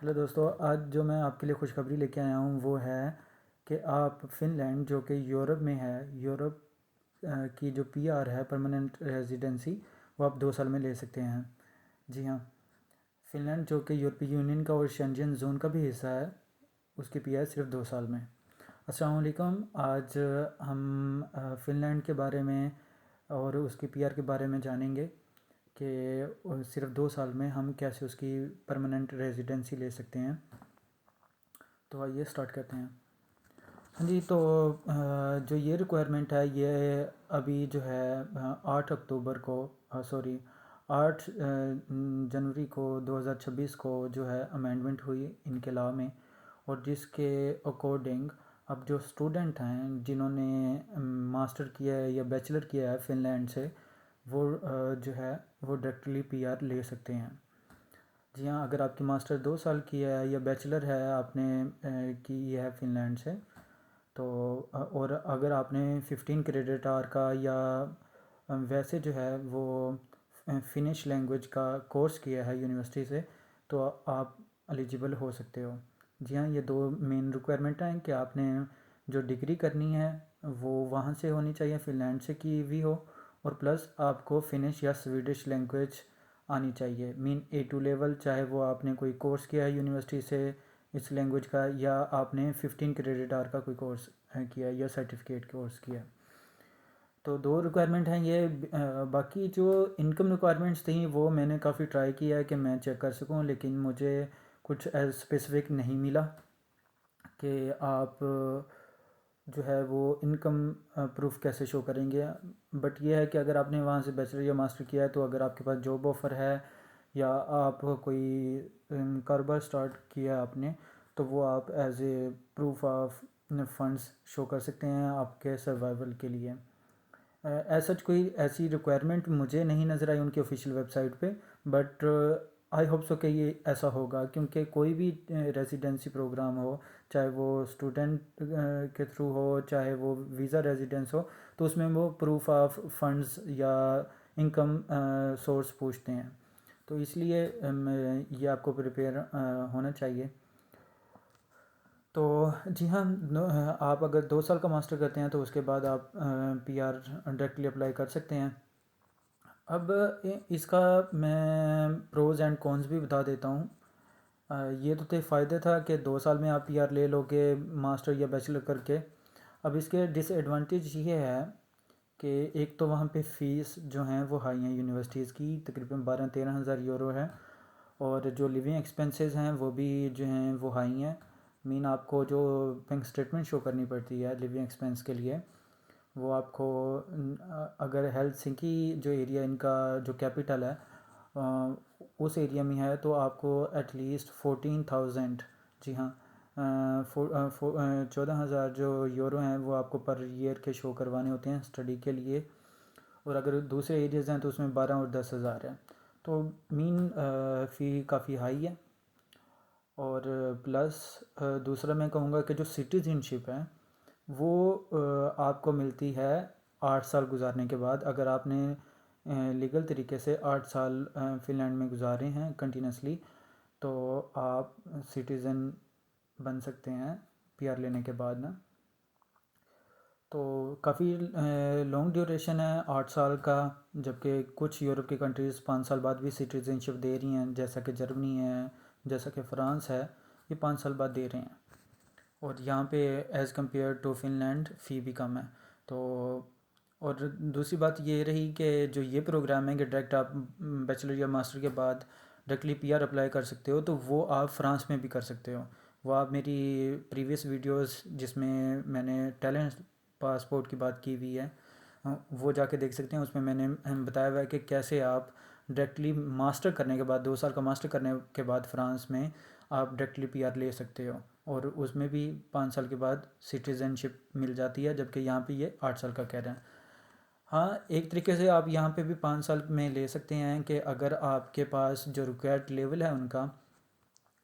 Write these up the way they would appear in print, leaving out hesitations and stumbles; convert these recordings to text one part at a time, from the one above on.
Hello दोस्तों, आज जो मैं आपके लिए खुशखबरी लेके आया हूँ वो है कि आप फ़िनलैंड जो कि यूरोप में है, यूरोप की जो पीआर है, परमानेंट रेजिडेंसी, वो आप 2 साल में ले सकते हैं। जी हाँ, फ़िनलैंड जो कि यूरोपीय यूनियन का और शेंजन जोन का भी हिस्सा है, उसकी पीआर सिर्फ 2 साल में। अस्सलाम वालेकुम। आज हम फ़िनलैंड के बारे में और उसकी पीआर के बारे में जानेंगे कि सिर्फ 2 साल में हम कैसे उसकी परमानेंट रेजिडेंसी ले सकते हैं। तो आइए स्टार्ट करते हैं। हाँ जी, तो जो ये रिक्वायरमेंट है ये अभी जो है 8 अक्टूबर को, सॉरी, 8 जनवरी को 2026 को जो है अमेंडमेंट हुई इनके लॉ में। और जिसके अकॉर्डिंग अब जो स्टूडेंट हैं जिन्होंने मास्टर किया है या बैचलर किया है फ़िनलैंड से, वो जो है वो डायरेक्टली पीआर ले सकते हैं। जी हाँ, अगर आपकी मास्टर 2 साल की है या बैचलर है आपने की है फ़िनलैंड से, तो और अगर आपने 15 क्रेडिट आवर का या वैसे जो है वो फिनिश लैंग्वेज का कोर्स किया है यूनिवर्सिटी से, तो आप एलिजिबल हो सकते हो। जी हाँ, ये दो मेन रिक्वायरमेंट हैं कि आपने जो डिग्री करनी है वो वहाँ से होनी चाहिए, फ़िनलैंड से की हुई हो, और प्लस आपको फिनिश या स्वीडिश लैंग्वेज आनी चाहिए। A2 लेवल, चाहे वो आपने कोई कोर्स किया है यूनिवर्सिटी से इस लैंग्वेज का, या आपने 15 क्रेडिट आवर का कोई कोर्स किया है या सर्टिफिकेट कोर्स किया है। तो दो रिक्वायरमेंट हैं ये। बाकी जो इनकम रिक्वायरमेंट्स थी वो मैंने काफ़ी ट्राई किया है कि मैं चेक कर सकूं, लेकिन मुझे कुछ एज स्पेसिफिक नहीं मिला कि आप जो है वो इनकम प्रूफ कैसे शो करेंगे। बट ये है कि अगर आपने वहाँ से बैचलर या मास्टर किया है, तो अगर आपके पास जॉब ऑफ़र है या आप कोई कारोबार स्टार्ट किया है आपने, तो वो आप as a proof of funds show कर सकते हैं आपके सर्वाइवल के लिए। एज सच कोई ऐसी रिक्वायरमेंट मुझे नहीं नज़र आई उनकी ऑफिशियल वेबसाइट पे। बट आई होप सो कि ये ऐसा होगा, क्योंकि कोई भी रेजिडेंसी प्रोग्राम हो, चाहे वो स्टूडेंट के थ्रू हो, चाहे वो वीज़ा रेजिडेंस हो, तो उसमें वो प्रूफ ऑफ फंड्स या इनकम सोर्स पूछते हैं। तो इसलिए ये आपको प्रिपेयर होना चाहिए। तो जी हाँ, आप अगर 2 साल का मास्टर करते हैं तो उसके बाद आप पीआर डायरेक्टली अप्लाई कर सकते हैं। अब इसका मैं प्रोज़ एंड कॉन्स भी बता देता हूँ। ये तो थे फ़ायदे था कि 2 साल में आप पीआर ले लोगे मास्टर या बैचलर करके। अब इसके डिसएडवांटेज ये है कि एक तो वहाँ पे फ़ीस जो हैं वो हाई हैं यूनिवर्सिटीज़ की, तकरीबन 12-13 हज़ार यूरो है। और जो लिविंग एक्सपेंसेस हैं वो भी जो हैं वो हाई हैं। मीन आपको जो बैंक स्टेटमेंट शो करनी पड़ती है लिविंग एक्सपेंस के लिए, वो आपको अगर हेल्सिंकी जो एरिया इनका जो कैपिटल है अ, उस एरिया में है, तो आपको एटलीस्ट 14,000, जी हाँ, 14,000 जो यूरो हैं वो आपको पर ईयर के शो करवाने होते हैं स्टडी के लिए। और अगर दूसरे एरियाज़ हैं तो उसमें 12 और 10,000 है। तो मीन फ़ी काफ़ी हाई है। और प्लस दूसरा मैं कहूँगा कि जो सिटीज़नशिप है वो आपको मिलती है 8 साल गुजारने के बाद। अगर आपने लीगल तरीके से 8 साल फ़िनलैंड में गुजारे हैं कंटिन्यूसली, तो आप सिटीज़न बन सकते हैं पीआर लेने के बाद ना। तो काफ़ी लॉन्ग ड्यूरेशन है 8 साल का, जबकि कुछ यूरोप की कंट्रीज़ 5 साल बाद भी सिटीज़नशिप दे रही हैं, जैसा कि जर्मनी है, जैसा कि फ़्रांस है, ये 5 साल बाद दे रहे हैं। और यहाँ पे एज़ कम्पेयर टू फ़िनलैंड फ़ी भी कम है। तो और दूसरी बात ये रही कि जो ये प्रोग्राम है कि डायरेक्ट आप बैचलर या मास्टर के बाद डायरेक्टली पीआर अप्लाई कर सकते हो, तो वो आप फ्रांस में भी कर सकते हो। वो आप मेरी प्रीवियस वीडियोस जिसमें मैंने टैलेंट पासपोर्ट की बात की हुई है, वो जाके देख सकते हैं। उसमें मैंने बताया हुआ है कि कैसे आप डायरेक्टली मास्टर करने के बाद, 2 साल का मास्टर करने के बाद फ्रांस में आप डायरेक्टली पीआर ले सकते हो। और उसमें भी 5 साल के बाद सिटीज़नशिप मिल जाती है, जबकि यहाँ पे ये 8 साल का कह रहे हैं। हाँ, एक तरीके से आप यहाँ पे भी 5 साल में ले सकते हैं कि अगर आपके पास जो रिक्वायर्ड लेवल है उनका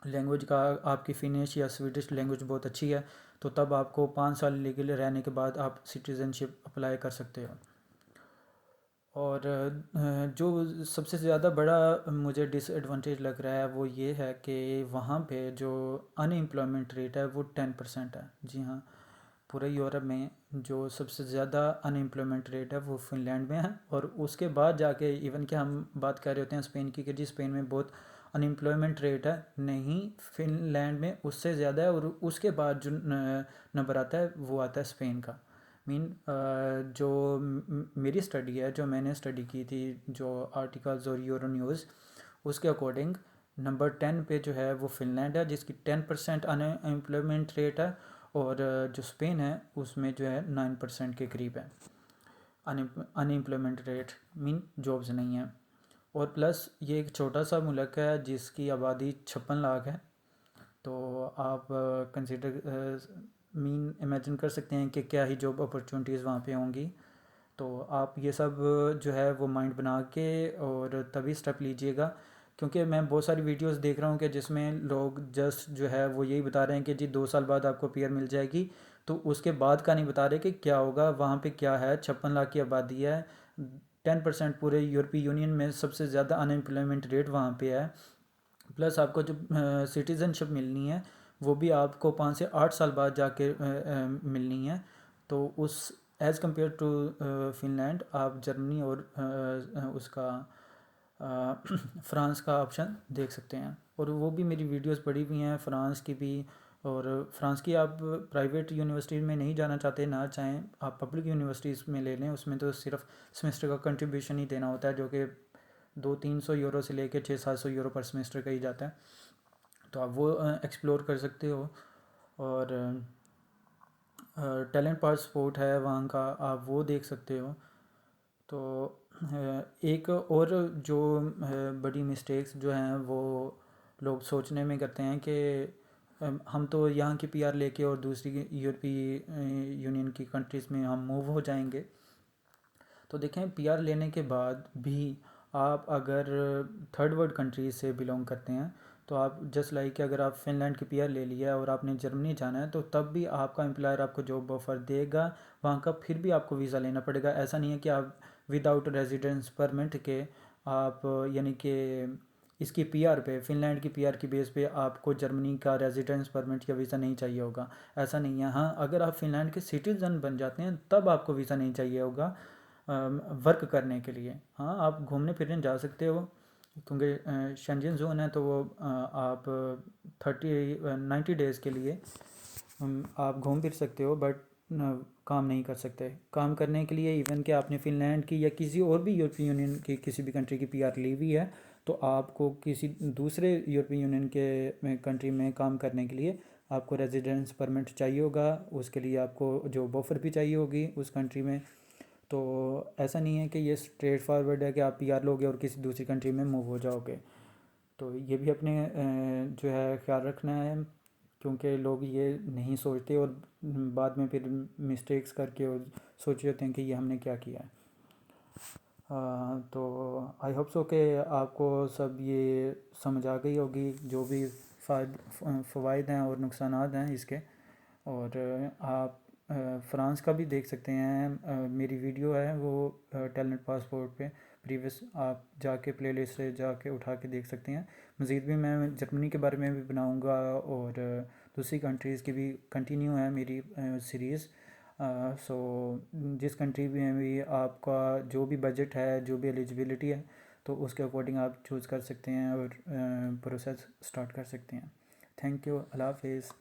लैंग्वेज का, आपकी फिनिश या स्वीडिश लैंग्वेज बहुत अच्छी है, तो तब आपको 5 साल लीगल रहने के बाद आप सिटीज़नशिप अप्लाई कर सकते हो। और जो सबसे ज़्यादा बड़ा मुझे डिसएडवांटेज लग रहा है वो ये है कि वहाँ पे जो अनएम्प्लॉयमेंट रेट है वो 10% है। जी हाँ, पूरे यूरोप में जो सबसे ज़्यादा अनएम्प्लॉयमेंट रेट है वो फिनलैंड में है। और उसके बाद जाके इवन कि हम बात कर रहे होते हैं स्पेन की कि जी स्पेन में बहुत अनएम्प्लॉयमेंट रेट है, नहीं, फिनलैंड में उससे ज़्यादा है। और उसके बाद जो नंबर आता है वो आता है स्पेन का। मीन जो मेरी स्टडी है, जो मैंने स्टडी की थी, जो आर्टिकल्स और यूरो न्यूज़, उसके अकॉर्डिंग नंबर 10 पे जो है वो फिनलैंड है जिसकी 10% अनएम्प्लॉयमेंट रेट है। और जो स्पेन है उसमें जो है 9% के करीब है अनएम्प्लॉयमेंट रेट, मीन जॉब्स नहीं है। और प्लस ये एक छोटा सा मुल्क है जिसकी आबादी 56 लाख है। तो आप कंसिडर मीन इमेजिन कर सकते हैं कि क्या ही जॉब अपॉर्चुनिटीज़ वहाँ पे होंगी। तो आप ये सब जो है वो माइंड बना के और तभी स्टेप लीजिएगा। क्योंकि मैं बहुत सारी वीडियोस देख रहा हूँ कि जिसमें लोग जस्ट जो है वो यही बता रहे हैं कि जी 2 साल बाद आपको पीआर मिल जाएगी। तो उसके बाद का नहीं बता रहे कि क्या होगा वहाँ पे, क्या है, 56 लाख की आबादी है, 10% पूरे यूरोपीय यूनियन में सबसे ज़्यादा अनएम्प्लॉयमेंट रेट वहाँ पे है। प्लस आपको जो सिटीज़नशिप मिलनी है वो भी आपको 5 से 8 साल बाद जाके मिलनी है। तो उस एज़ कम्पेयर टू फिनलैंड आप जर्मनी और उसका फ्रांस का ऑप्शन देख सकते हैं। और वो भी मेरी वीडियोस पड़ी हुई हैं फ्रांस की भी। और फ्रांस की आप प्राइवेट यूनिवर्सिटी में नहीं जाना चाहते ना चाहें, आप पब्लिक यूनिवर्सिटीज़ में ले लें, उसमें तो सिर्फ सेमेस्टर का कंट्रीब्यूशन ही देना होता है जो कि 200-300 यूरो से लेकर 600-700 यूरो पर सेमेस्टर का ही जाता है। तो आप वो एक्सप्लोर कर सकते हो। और टैलेंट पासपोर्ट है वहाँ का, आप वो देख सकते हो। तो एक और जो बड़ी मिस्टेक्स जो हैं वो लोग सोचने में करते हैं कि हम तो यहाँ की पीआर लेके और दूसरी यूरोपीय यूनियन की कंट्रीज़ में हम मूव हो जाएंगे। तो देखें, पीआर लेने के बाद भी आप अगर थर्ड वर्ल्ड कंट्रीज से बिलोंग करते हैं तो आप जस्ट लाइक कि अगर आप फिनलैंड की पीआर ले लिया और आपने जर्मनी जाना है तो तब भी आपका एम्प्लॉयर आपको जॉब ऑफ़र देगा वहाँ का, फिर भी आपको वीज़ा लेना पड़ेगा। ऐसा नहीं है कि आप विदाउट रेजिडेंस परमिट के आप यानी कि इसकी पीआर पे, फिनलैंड की पीआर की बेस पे आपको जर्मनी का रेजिडेंस परमिट या वीज़ा नहीं चाहिए होगा। ऐसा नहीं है। हाँ, अगर आप फिनलैंड के सिटीज़न बन जाते हैं तब आपको वीज़ा नहीं चाहिए होगा वर्क करने के लिए। हाँ, आप घूमने फिरने जा सकते हो क्योंकि शेंजन जोन है तो वो आप 90 डेज़ के लिए आप घूम फिर सकते हो, बट काम नहीं कर सकते। काम करने के लिए इवन कि आपने फिनलैंड की या किसी और भी यूरोपीय यूनियन की किसी भी कंट्री की पीआर ली हुई है तो आपको किसी दूसरे यूरोपीय यूनियन के कंट्री में काम करने के लिए आपको रेजिडेंस परमिट चाहिए होगा। उसके लिए आपको जॉब ऑफ़र भी चाहिए होगी उस कंट्री में। तो ऐसा नहीं है कि ये स्ट्रेट फॉरवर्ड है कि आप पीआर लोगे और किसी दूसरी कंट्री में मूव हो जाओगे। तो ये भी अपने जो है ख्याल रखना है क्योंकि लोग ये नहीं सोचते और बाद में फिर मिस्टेक्स करके और सोच रहे होते हैं कि ये हमने क्या किया है। तो आई होप सो कि आपको सब ये समझ आ गई होगी जो भी फ़वाइद हैं और नुकसानात हैं इसके। और आप फ्रांस का भी देख सकते हैं। मेरी वीडियो है वो टैलेंट पासपोर्ट पे प्रीवियस, आप जाके प्लेलिस्ट से जाके उठा के देख सकते हैं। मज़ीद भी मैं जर्मनी के बारे में भी बनाऊंगा और दूसरी कंट्रीज़ की भी कंटिन्यू है मेरी सीरीज़। सो जिस कंट्री में भी आपका जो भी बजट है, जो भी एलिजिबिलिटी है, तो उसके अकॉर्डिंग आप चूज़ कर सकते हैं और प्रोसेस स्टार्ट कर सकते हैं। Thank you. अल्लाह हाफिज़।